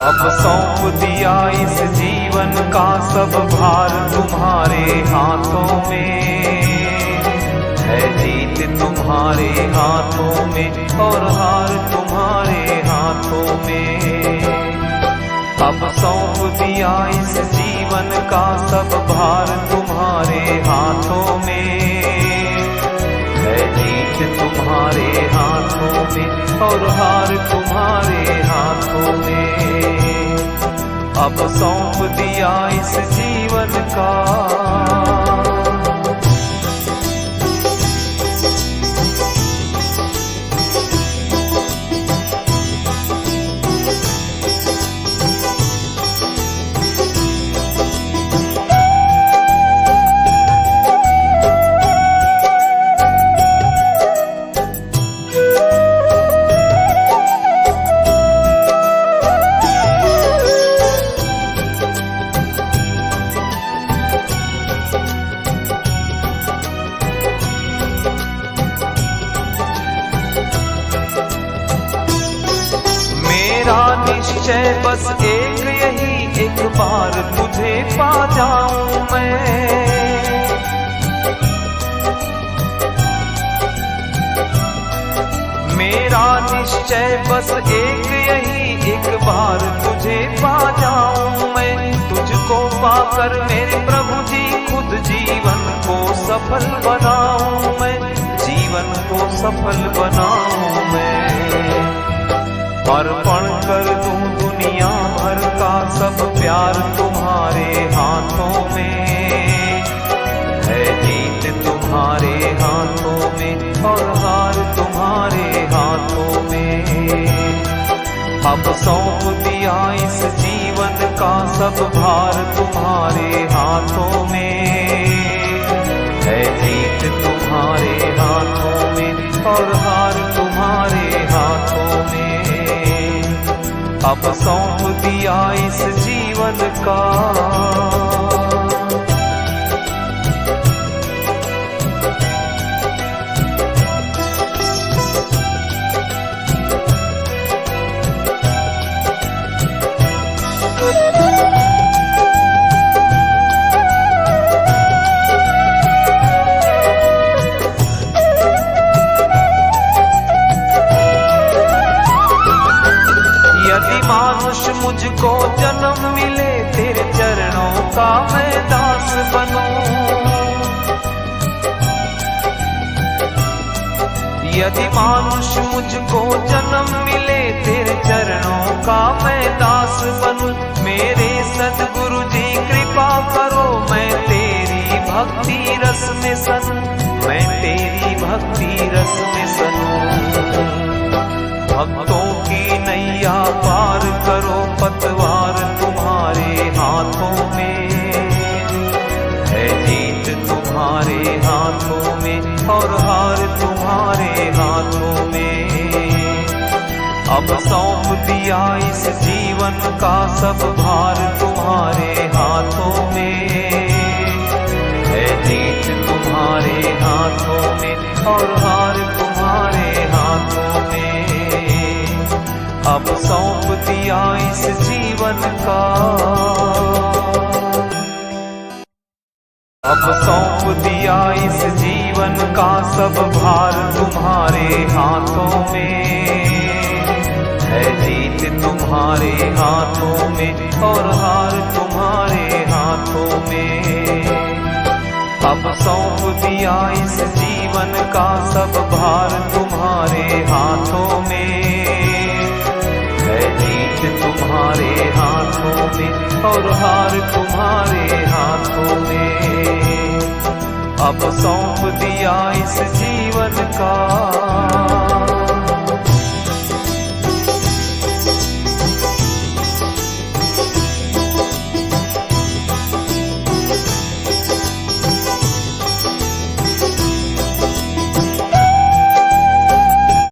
अब सौंप दिया इस जीवन का सब भार तुम्हारे हाथों में, है जीत तुम्हारे हाथों में और हार तुम्हारे हाथों में। अब सौंप दिया इस जीवन का सब भार तुम्हारे हाथों में, है जीत तुम्हारे हाथों में और हार तुम्हारे हाथों में। अब सौंप दिया इस जीवन का। निश्चय बस एक यही, एक बार तुझे पा जाऊं मैं। मेरा निश्चय बस एक यही, एक बार तुझे पा जाऊं मैं। तुझको पाकर मेरे प्रभु जी खुद जीवन को सफल बनाऊं मैं, जीवन को सफल बनाऊं मैं। अर्पण कर दूं दुनिया भर का सब प्यार तुम्हारे हाथों में, है जीत तुम्हारे हाथों में और हार तुम्हारे हाथों में। अब सौंप दिया इस जीवन का सब भार तुम्हारे हाथों में, है जीत तुम्हारे हाथों में और हार तुम्हारे हाथों में। अब सौंप दिया इस जीवन का। यदि मानुष मुझको जन्म मिले तेरे चरणों का मैं दास बनूं, यदि मानुष मुझको जन्म मिले तेरे चरणों का मैं दास बनूं। मेरे सद्गुरु जी कृपा करो मैं तेरी भक्ति रस में सनूं, मैं तेरी भक्ति रस में सनूं। भक्तों की नैया पार करो, पतवार तुम्हारे हाथों में, है जीत तुम्हारे हाथों में और हार तुम्हारे हाथों में। अब सौंप दिया इस जीवन का सब भार तुम्हारे हाथों में, है जीत तुम्हारे हाथों में और हार तुम्हारे हाथों में। अब सौंप दिया इस जीवन का। अब सौंप दिया इस जीवन का सब भार तुम्हारे हाथों में, है जीत तुम्हारे हाथों में और हार तुम्हारे हाथों में। अब सौंप दिया इस जीवन का सब भार तुम्हारे हाथों में, है जीत तुम्हारे हाथों में और हार तुम्हारे हाथों में। अब सौंप दिया इस जीवन का।